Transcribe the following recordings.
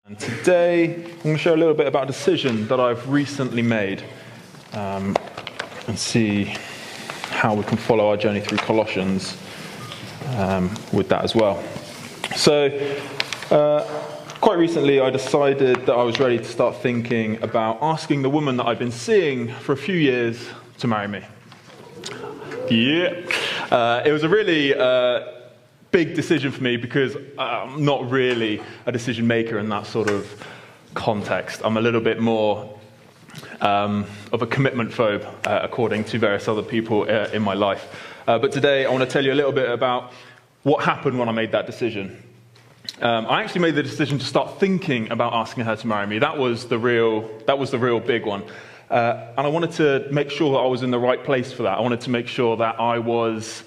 And today, I'm going to share a little bit about a decision that I've recently made and see how we can follow our journey through Colossians with that as well. So, quite recently, I decided that I was ready to start thinking about asking the woman that I've been seeing for a few years to marry me. Yeah. It was a really big decision for me because I'm not really a decision maker in that sort of context. I'm a little bit more of a commitment phobe, according to various other people in my life. But today I want to tell you a little bit about what happened when I made that decision. I actually made the decision to start thinking about asking her to marry me. That was the real big one. And I wanted to make sure that I was in the right place for that. I wanted to make sure that I was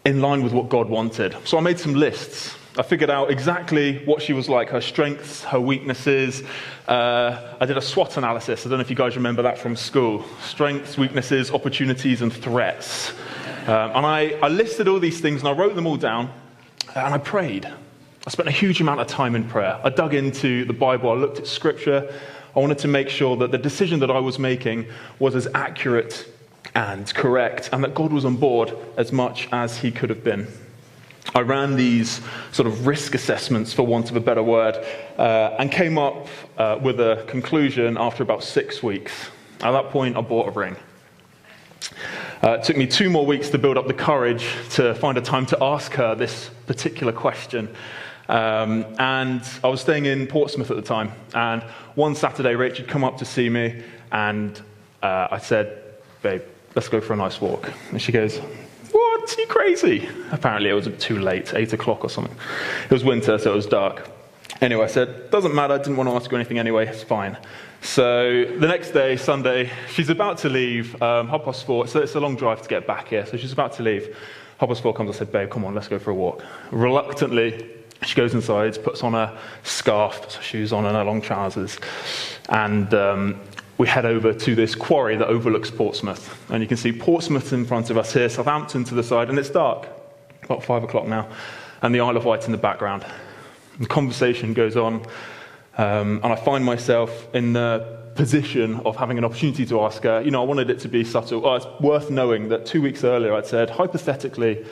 in line with what God wanted. So I made some lists. I figured out exactly what she was like, her strengths, her weaknesses. I did a SWOT analysis. I don't know if you guys remember that from school. Strengths, weaknesses, opportunities, and threats. And I listed all these things and I wrote them all down and I prayed. I spent a huge amount of time in prayer. I dug into the Bible. I looked at Scripture. I wanted to make sure that the decision that I was making was as accurate and correct, and that God was on board as much as he could have been. I ran these sort of risk assessments, for want of a better word, and came up with a conclusion after about 6 weeks. At that point, I bought a ring. It took me 2 more weeks to build up the courage to find a time to ask her this particular question. And I was staying in Portsmouth at the time, and one Saturday Rach had come up to see me, and I said, "Babe, let's go for a nice walk." And she goes, "What? Are you crazy?" Apparently it was too late, 8 o'clock or something. It was winter, so it was dark. Anyway, I said, "Doesn't matter, I didn't want to ask you anything anyway, it's fine." So the next day, Sunday, she's about to leave, 4:30, so it's a long drive to get back here, so she's about to leave. 4:30 comes, I said, "Babe, come on, let's go for a walk." Reluctantly, she goes inside, puts on a scarf, puts her shoes on and her long trousers, and we head over to this quarry that overlooks Portsmouth. And you can see Portsmouth in front of us here, Southampton to the side, and it's dark, about 5 o'clock now, and the Isle of Wight in the background. The conversation goes on, and I find myself in the position of having an opportunity to ask her. I wanted it to be subtle. It's worth knowing that 2 weeks earlier I'd said, hypothetically,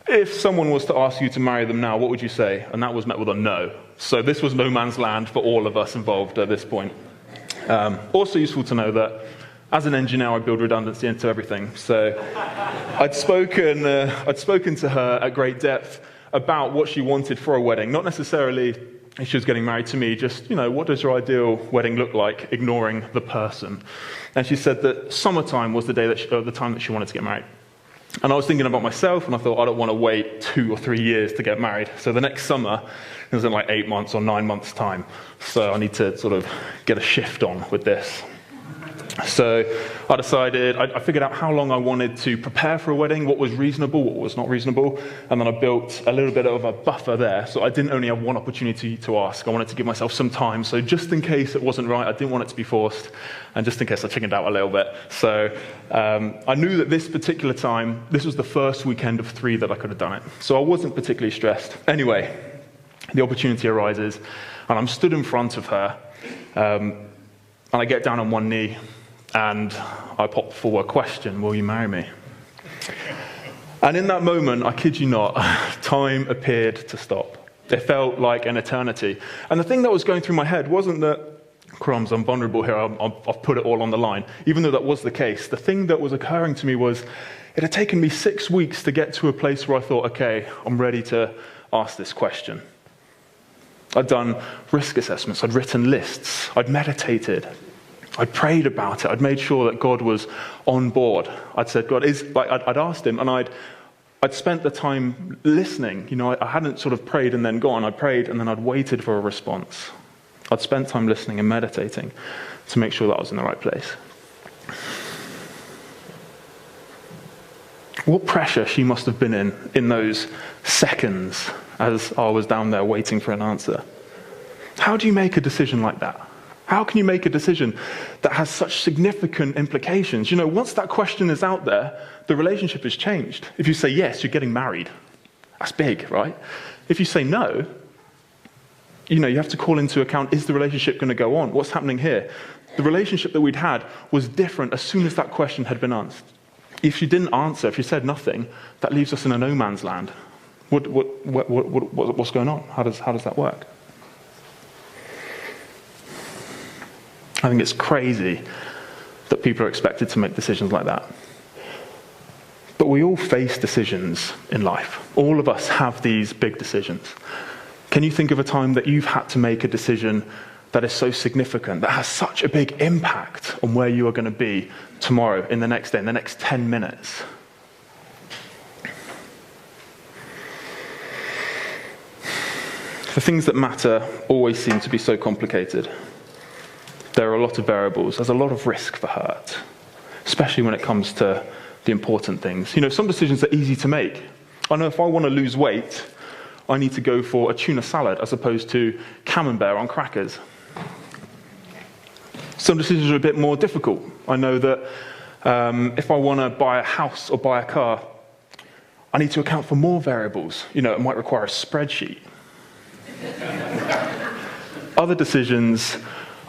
if someone was to ask you to marry them now, what would you say? And that was met with a no. So this was no man's land for all of us involved at this point. Also useful to know that as an engineer, I build redundancy into everything. So I'd spoken to her at great depth about what she wanted for a wedding. Not necessarily if she was getting married to me, just, what does your ideal wedding look like, ignoring the person. And she said that summertime was the time that she wanted to get married. And I was thinking about myself, and I thought, I don't want to wait 2 or 3 years to get married. So the next summer, it was in like 8 months or 9 months' time. So I need to sort of get a shift on with this. So I decided, I figured out how long I wanted to prepare for a wedding, what was reasonable, what was not reasonable, and then I built a little bit of a buffer there, so I didn't only have one opportunity to ask. I wanted to give myself some time, so just in case it wasn't right, I didn't want it to be forced, and just in case I chickened out a little bit. So I knew that this particular time, this was the first weekend of 3 that I could have done it, so I wasn't particularly stressed. Anyway, the opportunity arises, and I'm stood in front of her, and I get down on one knee, and I pop forward a question: "Will you marry me?" And in that moment, I kid you not, time appeared to stop. It felt like an eternity. And the thing that was going through my head wasn't that, crumbs, I'm vulnerable here, I've put it all on the line. Even though that was the case, the thing that was occurring to me was, it had taken me 6 weeks to get to a place where I thought, okay, I'm ready to ask this question. I'd done risk assessments, I'd written lists, I'd meditated, I'd prayed about it. I'd made sure that God was on board. I'd said, God is, I'd asked him, and I'd spent the time listening. I hadn't sort of prayed and then gone. I prayed and then I'd waited for a response. I'd spent time listening and meditating to make sure that I was in the right place. What pressure she must have been in those seconds as I was down there waiting for an answer. How do you make a decision like that? How can you make a decision that has such significant implications? Once that question is out there, the relationship has changed. If you say yes, you're getting married. That's big, right? If you say no, you have to call into account, is the relationship going to go on? What's happening here? The relationship that we'd had was different as soon as that question had been asked. If she didn't answer, if she said nothing, that leaves us in a no man's land. What's going on? How does that work? I think it's crazy that people are expected to make decisions like that. But we all face decisions in life. All of us have these big decisions. Can you think of a time that you've had to make a decision that is so significant, that has such a big impact on where you are going to be tomorrow, in the next day, in the next 10 minutes? The things that matter always seem to be so complicated. There are a lot of variables. There's a lot of risk for hurt, especially when it comes to the important things. Some decisions are easy to make. I know if I want to lose weight, I need to go for a tuna salad as opposed to camembert on crackers. Some decisions are a bit more difficult. I know that if I want to buy a house or buy a car, I need to account for more variables. It might require a spreadsheet. Other decisions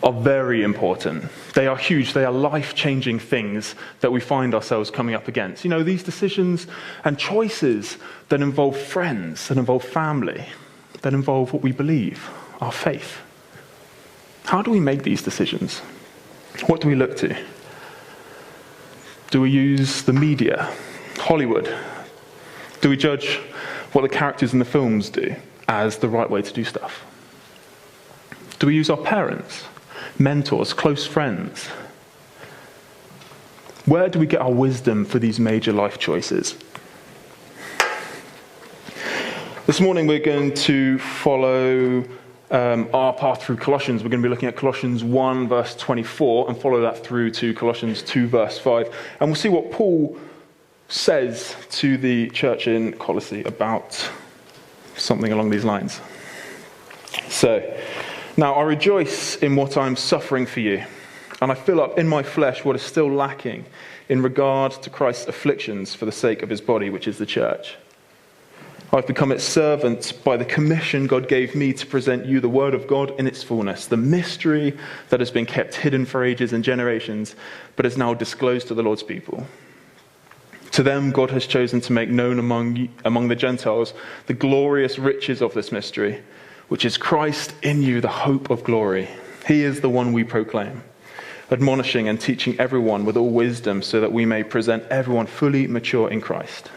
are very important. They are huge. They are life-changing things that we find ourselves coming up against. These decisions and choices that involve friends, that involve family, that involve what we believe, our faith. How do we make these decisions? What do we look to? Do we use the media, Hollywood? Do we judge what the characters in the films do as the right way to do stuff? Do we use our parents, mentors, close friends? Where do we get our wisdom for these major life choices? This morning we're going to follow our path through Colossians. We're going to be looking at Colossians 1 verse 24 and follow that through to Colossians 2 verse 5. And we'll see what Paul says to the church in Colossae about something along these lines. So, now I rejoice in what I'm suffering for you, and I fill up in my flesh what is still lacking in regard to Christ's afflictions for the sake of his body, which is the church. I've become its servant by the commission God gave me to present you the word of God in its fullness, the mystery that has been kept hidden for ages and generations, but is now disclosed to the Lord's people. To them God has chosen to make known among the Gentiles the glorious riches of this mystery, which is Christ in you, the hope of glory. He is the one we proclaim, admonishing and teaching everyone with all wisdom, so that we may present everyone fully mature in Christ.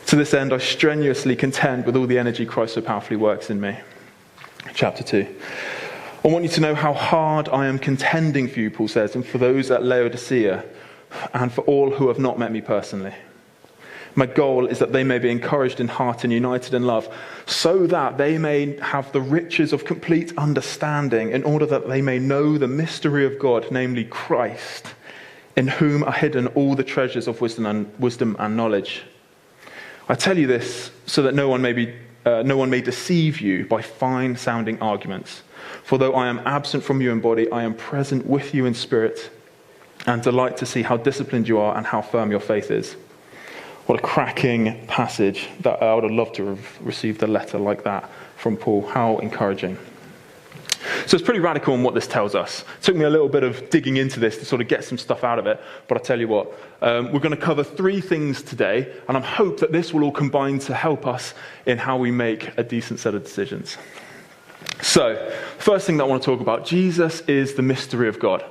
To this end, I strenuously contend with all the energy Christ so powerfully works in me. Chapter 2. I want you to know how hard I am contending for you, Paul says, and for those at Laodicea, and for all who have not met me personally. My goal is that they may be encouraged in heart and united in love, so that they may have the riches of complete understanding, in order that they may know the mystery of God, namely Christ, in whom are hidden all the treasures of wisdom and knowledge. I tell you this so that no one may deceive you by fine-sounding arguments. For though I am absent from you in body, I am present with you in spirit, and delight to see how disciplined you are and how firm your faith is. What a cracking passage. That I would have loved to have received a letter like that from Paul. How encouraging. So it's pretty radical in what this tells us. It took me a little bit of digging into this to sort of get some stuff out of it. But I tell you what, we're going to cover 3 things today. And I hope that this will all combine to help us in how we make a decent set of decisions. So, first thing that I want to talk about, Jesus is the mystery of God.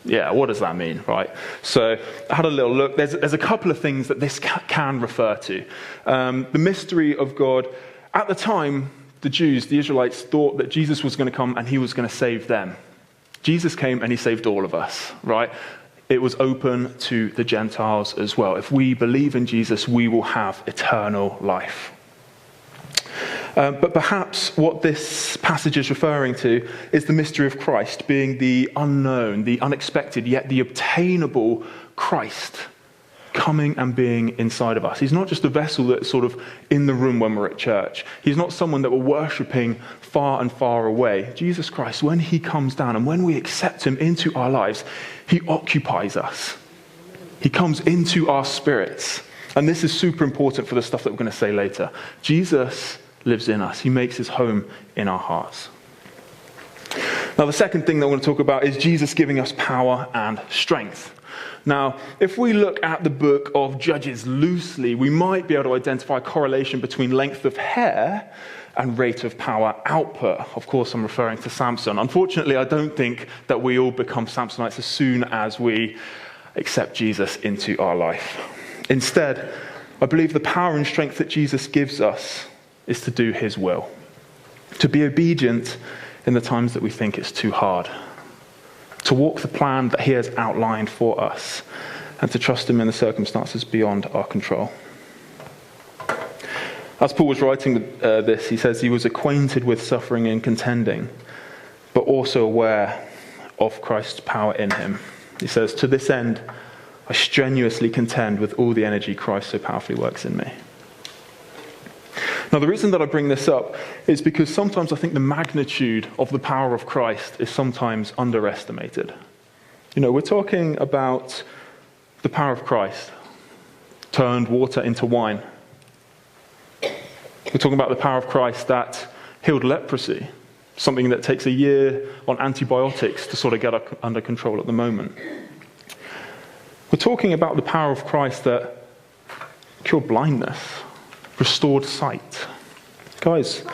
Yeah, what does that mean, right? So I had a little look. There's a couple of things that this can refer to. The mystery of God. At the time, the Jews, the Israelites, thought that Jesus was going to come and he was going to save them. Jesus came and he saved all of us, right? It was open to the Gentiles as well. If we believe in Jesus, we will have eternal life. But perhaps what this passage is referring to is the mystery of Christ being the unknown, the unexpected, yet the obtainable Christ coming and being inside of us. He's not just a vessel that's sort of in the room when we're at church. He's not someone that we're worshipping far and far away. Jesus Christ, when he comes down and when we accept him into our lives, he occupies us. He comes into our spirits. And this is super important for the stuff that we're going to say later. Jesus lives in us. He makes his home in our hearts. Now, the second thing that I want to talk about is Jesus giving us power and strength. Now, if we look at the book of Judges loosely, we might be able to identify a correlation between length of hair and rate of power output. Of course, I'm referring to Samson. Unfortunately, I don't think that we all become Samsonites as soon as we accept Jesus into our life. Instead, I believe the power and strength that Jesus gives us is to do his will, to be obedient in the times that we think it's too hard, to walk the plan that he has outlined for us, and to trust him in the circumstances beyond our control. As Paul was writing this, he says he was acquainted with suffering and contending, but also aware of Christ's power in him. He says, to this end, I strenuously contend with all the energy Christ so powerfully works in me. Now, the reason that I bring this up is because sometimes I think the magnitude of the power of Christ is sometimes underestimated. We're talking about the power of Christ, turned water into wine. We're talking about the power of Christ that healed leprosy, something that takes a year on antibiotics to sort of get under control at the moment. We're talking about the power of Christ that cured blindness, restored sight. Guys,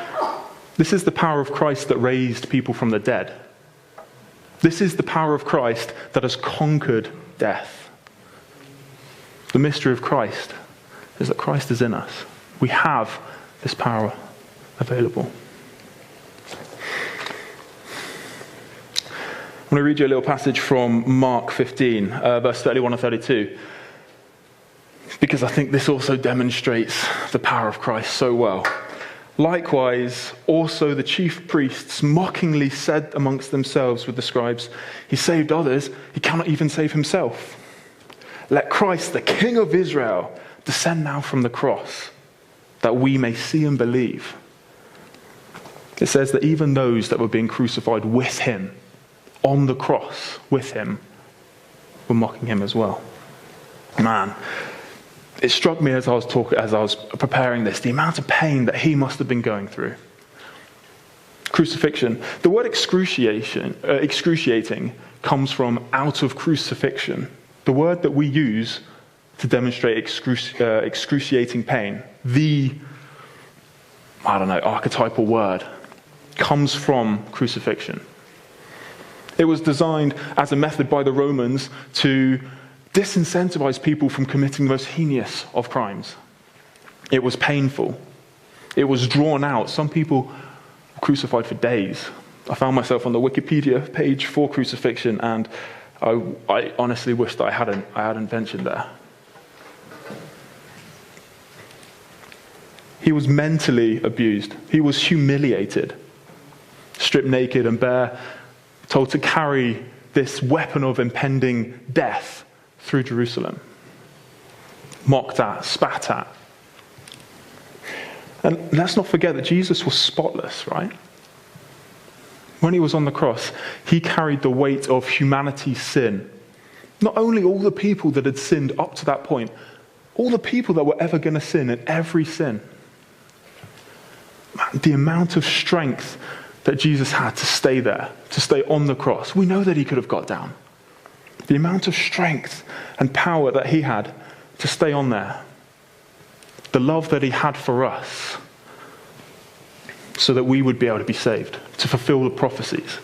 this is the power of Christ that raised people from the dead. This is the power of Christ that has conquered death. The mystery of Christ is that Christ is in us. We have this power available. I'm going to read you a little passage from Mark 15, verse 31 and 32, because I think this also demonstrates the power of Christ so well. Likewise, also the chief priests mockingly said amongst themselves with the scribes, he saved others, he cannot even save himself. Let Christ, the King of Israel, descend now from the cross, that we may see and believe. It says that even those that were being crucified with him, on the cross with him, were mocking him as well. Man, it struck me as I was preparing this, the amount of pain that he must have been going through. Crucifixion. The word excruciating comes from out of crucifixion. The word that we use to demonstrate excruciating pain, the, archetypal word, comes from crucifixion. It was designed as a method by the Romans to disincentivize people from committing the most heinous of crimes. It was painful. It was drawn out. Some people were crucified for days. I found myself on the Wikipedia page for crucifixion, and I honestly wish that I hadn't ventured there. He was mentally abused. He was humiliated, stripped naked and bare, told to carry this weapon of impending death through Jerusalem. Mocked at, spat at. And let's not forget that Jesus was spotless, right? When he was on the cross, he carried the weight of humanity's sin. Not only all the people that had sinned up to that point, all the people that were ever going to sin in every sin. The amount of strength that Jesus had to stay there, to stay on the cross. We know that he could have got down. The amount of strength and power that he had to stay on there. The love that he had for us, so that we would be able to be saved, to fulfill the prophecies.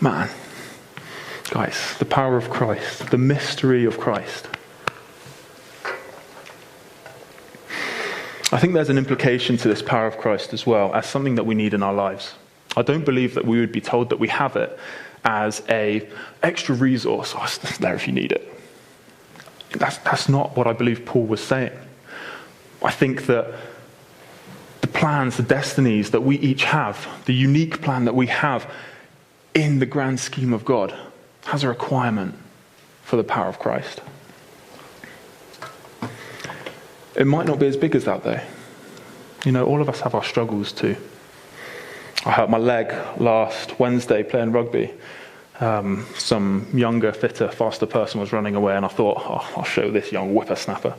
Man, guys, the power of Christ, the mystery of Christ. I think there's an implication to this power of Christ as well, as something that we need in our lives. I don't believe that we would be told that we have it as an extra resource. Oh, it's there if you need it. That's not what I believe Paul was saying. I think that the plans, the destinies that we each have, the unique plan that we have in the grand scheme of God, has a requirement for the power of Christ. It might not be as big as that, though. All of us have our struggles too. I hurt my leg last Wednesday playing rugby. Some younger, fitter, faster person was running away, and I thought, I'll show this young whippersnapper.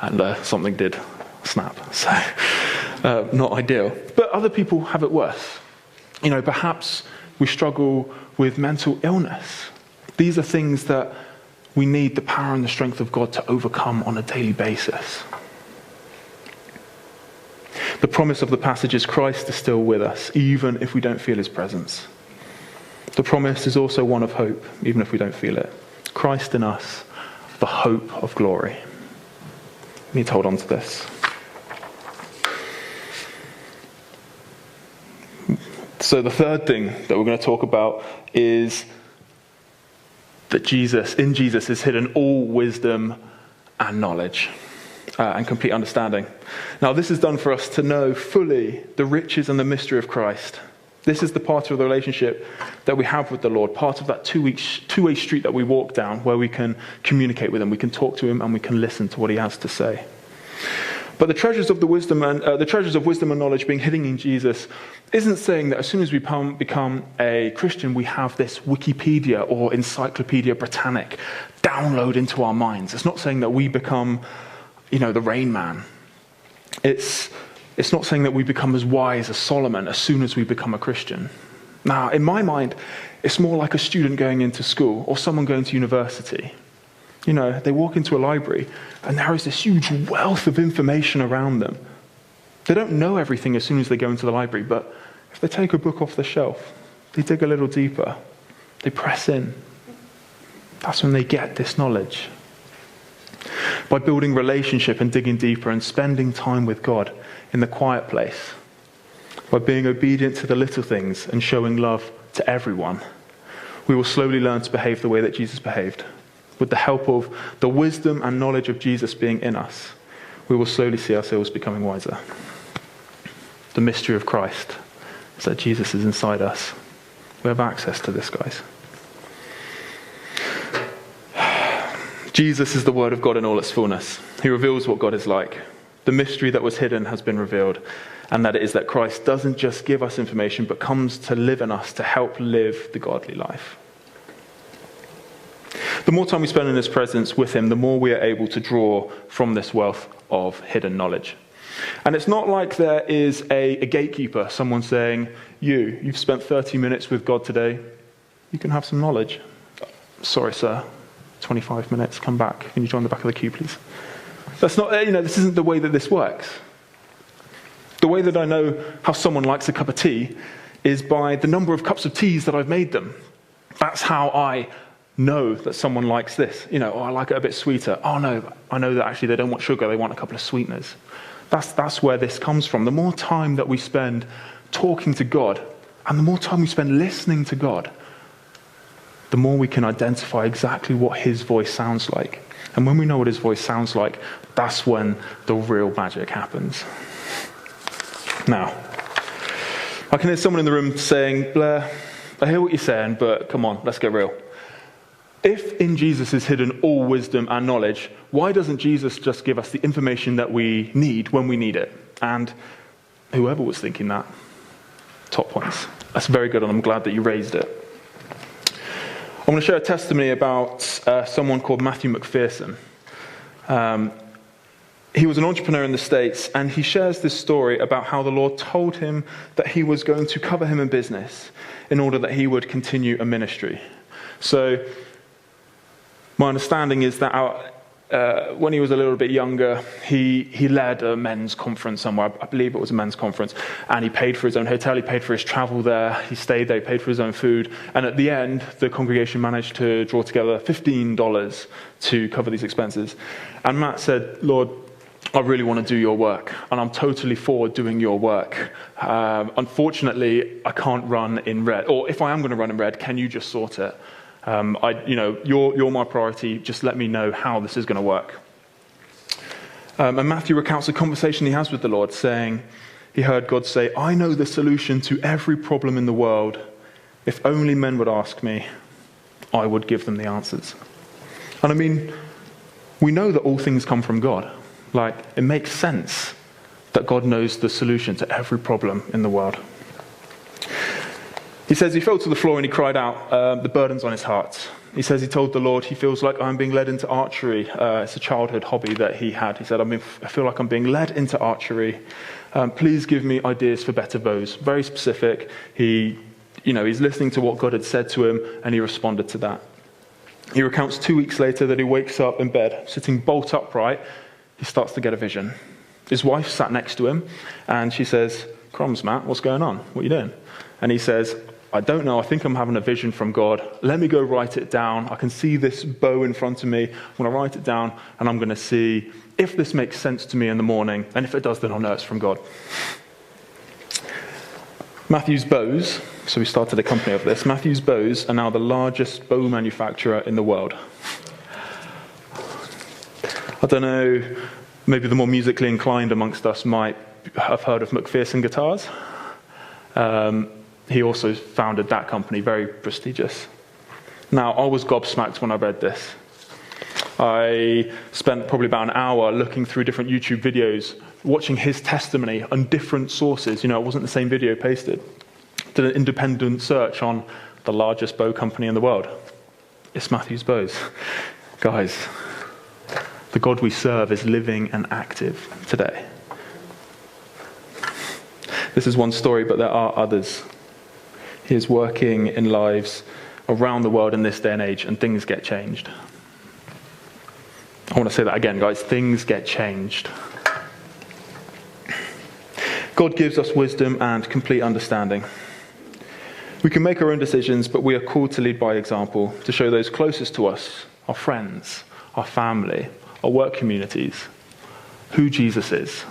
And something did snap. So Not ideal. But other people have it worse. Perhaps we struggle with mental illness. These are things that we need the power and the strength of God to overcome on a daily basis. The promise of the passage is Christ is still with us, even if we don't feel his presence. The promise is also one of hope, even if we don't feel it. Christ in us, the hope of glory. We need to hold on to this. So the third thing that we're going to talk about is that in Jesus is hidden all wisdom and knowledge and complete understanding. Now this is done for us to know fully the riches and the mystery of Christ. This is the part of the relationship that we have with the Lord, part of that two-way street that we walk down where we can communicate with him, we can talk to him, and we can listen to what he has to say. But the treasures of wisdom and knowledge being hidden in Jesus isn't saying that as soon as we become a Christian, we have this Wikipedia or Encyclopedia Britannic download into our minds. It's not saying that we become, the Rain Man. It's not saying that we become as wise as Solomon as soon as we become a Christian. Now, in my mind, it's more like a student going into school or someone going to university. They walk into a library and there is this huge wealth of information around them. They don't know everything as soon as they go into the library, but if they take a book off the shelf, they dig a little deeper, they press in. That's when they get this knowledge. By building relationship and digging deeper and spending time with God in the quiet place, by being obedient to the little things and showing love to everyone, we will slowly learn to behave the way that Jesus behaved. With the help of the wisdom and knowledge of Jesus being in us, we will slowly see ourselves becoming wiser. The mystery of Christ is that Jesus is inside us. We have access to this, guys. Jesus is the Word of God in all its fullness. He reveals what God is like. The mystery that was hidden has been revealed, and that it is that Christ doesn't just give us information, but comes to live in us to help live the godly life. The more time we spend in his presence with him, the more we are able to draw from this wealth of hidden knowledge. And it's not like there is a gatekeeper, someone saying, you've spent 30 minutes with God today, you can have some knowledge. Sorry, sir, 25 minutes, come back. Can you join the back of the queue, please? That's not, this isn't the way that this works. The way that I know how someone likes a cup of tea is by the number of cups of teas that I've made them. That's how I know that someone likes this. I like it a bit sweeter. Oh no, I know that actually they don't want sugar, they want a couple of sweeteners. That's where this comes from. The more time that we spend talking to God, and the more time we spend listening to God, the more we can identify exactly what his voice sounds like. And when we know what his voice sounds like, that's when the real magic happens. Now, I can hear someone in the room saying, Blair, I hear what you're saying, but come on, let's get real. If in Jesus is hidden all wisdom and knowledge, why doesn't Jesus just give us the information that we need when we need it? And whoever was thinking that, top points. That's very good, and I'm glad that you raised it. I want to share a testimony about someone called Matthew McPherson. He was an entrepreneur in the States, and he shares this story about how the Lord told him that he was going to cover him in business in order that he would continue a ministry. So, my understanding is that when he was a little bit younger, he led a men's conference somewhere. I believe it was a men's conference. And he paid for his own hotel, he paid for his travel there, he stayed there, he paid for his own food. And at the end, the congregation managed to draw together $15 to cover these expenses. And Matt said, Lord, I really want to do your work, and I'm totally for doing your work. Unfortunately, I can't run in red. Or if I am going to run in red, can you just sort it? You're my priority. Just let me know how this is going to work. And Matthew recounts a conversation he has with the Lord, saying he heard God say, I know the solution to every problem in the world. If only men would ask me, I would give them the answers. And I mean, we know that all things come from God. Like, it makes sense that God knows the solution to every problem in the world. He says he fell to the floor and he cried out, the burdens on his heart. He says he told the Lord he feels like I'm being led into archery. It's a childhood hobby that he had. He said, I feel like I'm being led into archery. Please give me ideas for better bows. Very specific. He's listening to what God had said to him, and he responded to that. He recounts 2 weeks later that he wakes up in bed, sitting bolt upright. He starts to get a vision. His wife sat next to him, and she says, "Crumbs, Matt, what's going on? What are you doing?" And he says, "I don't know. I think I'm having a vision from God. Let me go write it down. I can see this bow in front of me. I'm going to write it down, and I'm going to see if this makes sense to me in the morning. And if it does, then I'll know it's from God." Matthew's Bows, so we started a company of this. Matthew's Bows are now the largest bow manufacturer in the world. I don't know, maybe the more musically inclined amongst us might have heard of McPherson Guitars. He also founded that company, very prestigious. Now, I was gobsmacked when I read this. I spent probably about an hour looking through different YouTube videos, watching his testimony on different sources. It wasn't the same video pasted. Did an independent search on the largest bow company in the world. It's Matthew's Bows. Guys, the God we serve is living and active today. This is one story, but there are others. He is working in lives around the world in this day and age, and things get changed. I want to say that again, guys. Things get changed. God gives us wisdom and complete understanding. We can make our own decisions, but we are called to lead by example, to show those closest to us, our friends, our family, our work communities, who Jesus is,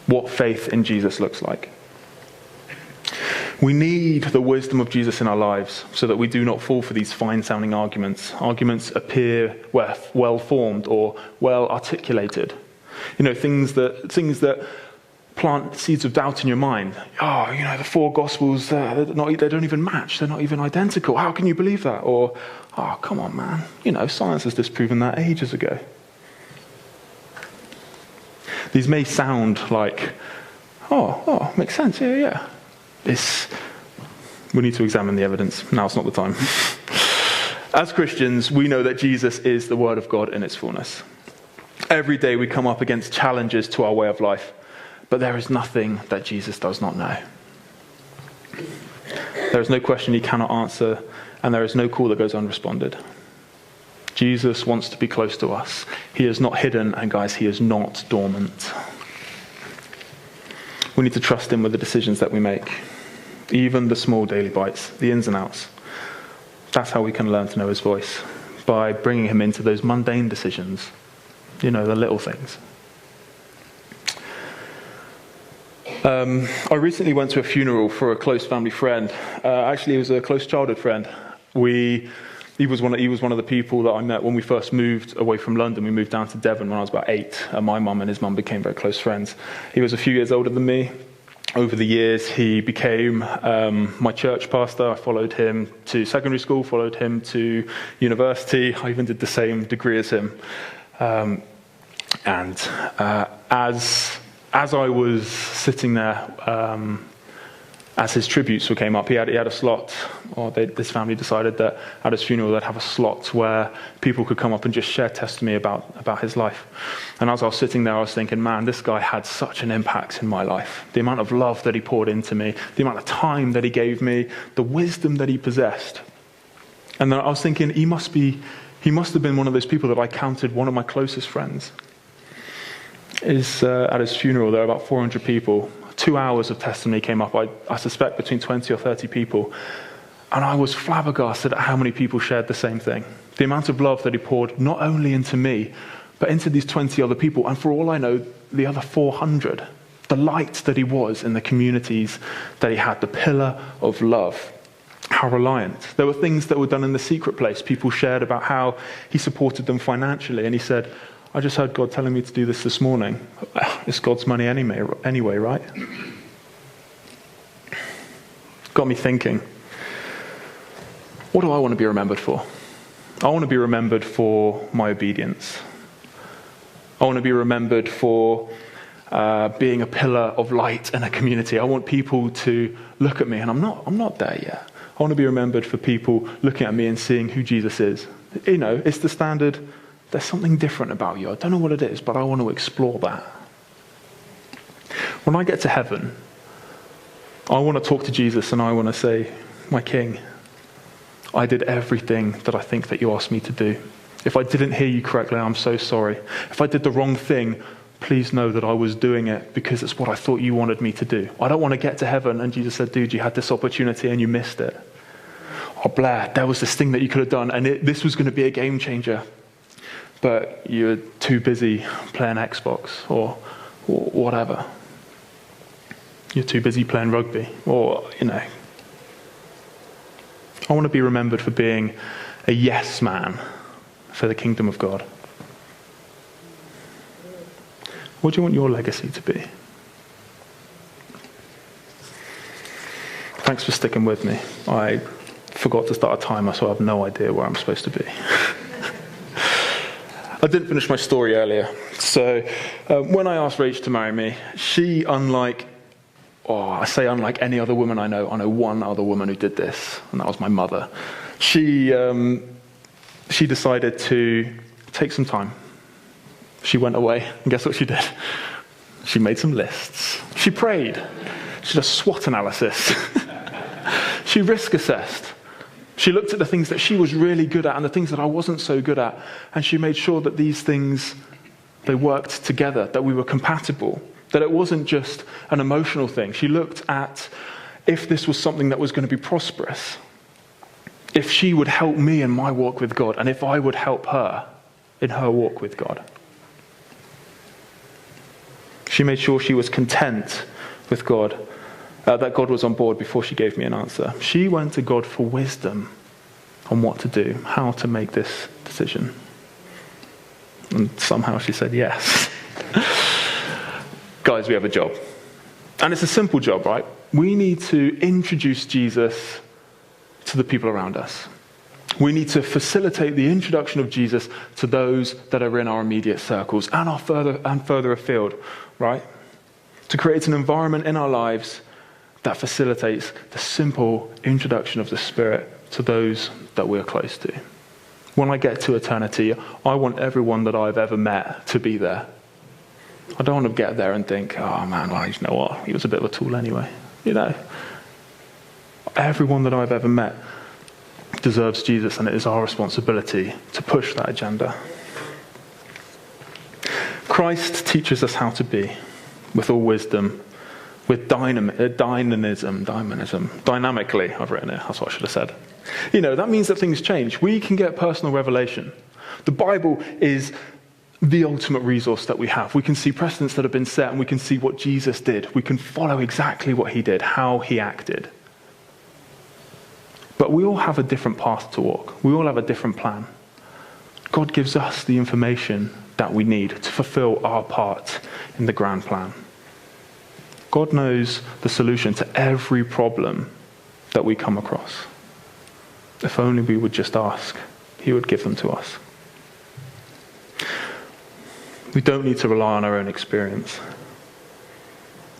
what faith in Jesus looks like. We need the wisdom of Jesus in our lives so that we do not fall for these fine-sounding arguments. Arguments appear well-formed or well-articulated. Things that plant seeds of doubt in your mind. The four Gospels, they don't even match. They're not even identical. How can you believe that? Or, come on, man. Science has disproven that ages ago. These may sound like, makes sense, yeah. We need to examine the evidence. Now's not the time. As Christians, we know that Jesus is the Word of God in its fullness. Every day we come up against challenges to our way of life, but there is nothing that Jesus does not know. There is no question he cannot answer, and there is no call that goes unresponded. Jesus wants to be close to us. He is not hidden, and guys, he is not dormant. We need to trust him with the decisions that we make, even the small daily bites, the ins and outs. That's how we can learn to know his voice, by bringing him into those mundane decisions, the little things. I recently went to a funeral for a close family friend. Actually, he was a close childhood friend. He was one of the people that I met when we first moved away from London. We moved down to Devon when I was about 8, and my mum and his mum became very close friends. He was a few years older than me. Over the years, he became my church pastor. I followed him to secondary school, followed him to university. I even did the same degree as him. As I was sitting there, as his tributes came up, he had a slot, this family decided that at his funeral they'd have a slot where people could come up and just share testimony about his life. And as I was sitting there, I was thinking, man, this guy had such an impact in my life. The amount of love that he poured into me, the amount of time that he gave me, the wisdom that he possessed. And then I was thinking, he must have been one of those people that I counted one of my closest friends. At his funeral, there were about 400 people. 2 hours of testimony came up, I suspect between 20 or 30 people. And I was flabbergasted at how many people shared the same thing. The amount of love that he poured not only into me, but into these 20 other people. And for all I know, the other 400. The light that he was in the communities that he had, the pillar of love. How reliant. There were things that were done in the secret place. People shared about how he supported them financially. And he said, I just heard God telling me to do this morning. It's God's money anyway, right? Got me thinking, what do I want to be remembered for? I want to be remembered for my obedience. I want to be remembered for being a pillar of light in a community. I want people to look at me, and I'm not there yet. I want to be remembered for people looking at me and seeing who Jesus is, It's the standard, there's something different about you. I don't know what it is, but I want to explore that. When I get to heaven, I want to talk to Jesus and I want to say, my King, I did everything that I think that you asked me to do. If I didn't hear you correctly, I'm so sorry. If I did the wrong thing, please know that I was doing it because it's what I thought you wanted me to do. I don't want to get to heaven and Jesus said, dude, you had this opportunity and you missed it. Oh, Blair, there was this thing that you could have done and this was going to be a game changer. But you're too busy playing Xbox or whatever. You're too busy playing rugby or. I want to be remembered for being a yes man for the kingdom of God. What do you want your legacy to be? Thanks for sticking with me. I forgot to start a timer, so I have no idea where I'm supposed to be. I didn't finish my story earlier. So when I asked Rach to marry me, she, unlike any other woman I know one other woman who did this, and that was my mother. She decided to take some time. She went away, and guess what she did? She made some lists. She prayed. She did a SWOT analysis. She risk assessed. She looked at the things that she was really good at and the things that I wasn't so good at, and she made sure that these things, they worked together, that we were compatible. That it wasn't just an emotional thing. She looked at if this was something that was going to be prosperous, if she would help me in my walk with God, and if I would help her in her walk with God. She made sure she was content with God, that God was on board before she gave me an answer. She went to God for wisdom on what to do, how to make this decision. And somehow she said yes. Guys, we have a job. And it's a simple job, right? We need to introduce Jesus to the people around us. We need to facilitate the introduction of Jesus to those that are in our immediate circles and further afield, right? To create an environment in our lives that facilitates the simple introduction of the Spirit to those that we're close to. When I get to eternity, I want everyone that I've ever met to be there. I don't want to get there and think, oh man, well, you know what? He was a bit of a tool anyway. Everyone that I've ever met deserves Jesus, and it is our responsibility to push that agenda. Christ teaches us how to be, with all wisdom, with dynamically, I've written it, that's what I should have said. That means that things change. We can get personal revelation. The Bible is the ultimate resource that we have. We can see precedents that have been set and we can see what Jesus did. We can follow exactly what he did, how he acted. But we all have a different path to walk. We all have a different plan. God gives us the information that we need to fulfill our part in the grand plan. God knows the solution to every problem that we come across. If only we would just ask, he would give them to us. We don't need to rely on our own experience.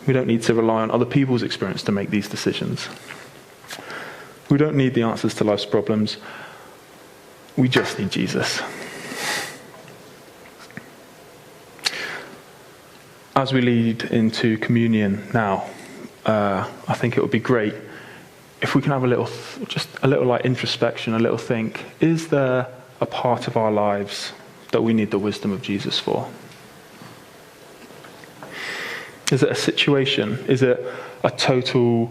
We don't need to rely on other people's experience to make these decisions. We don't need the answers to life's problems. We just need Jesus. As we lead into communion now, I think it would be great if we can have a little like introspection, a little think. Is there a part of our lives that we need the wisdom of Jesus for? Is it a situation? Is it a total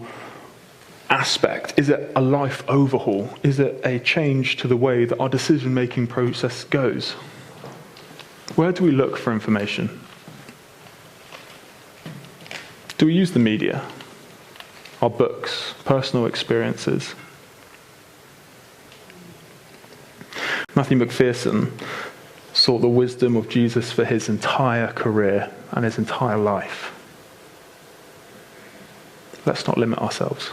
aspect? Is it a life overhaul? Is it a change to the way that our decision-making process goes? Where do we look for information? Do we use the media? Our books? Personal experiences? Matthew McPherson sought the wisdom of Jesus for his entire career and his entire life. Let's not limit ourselves.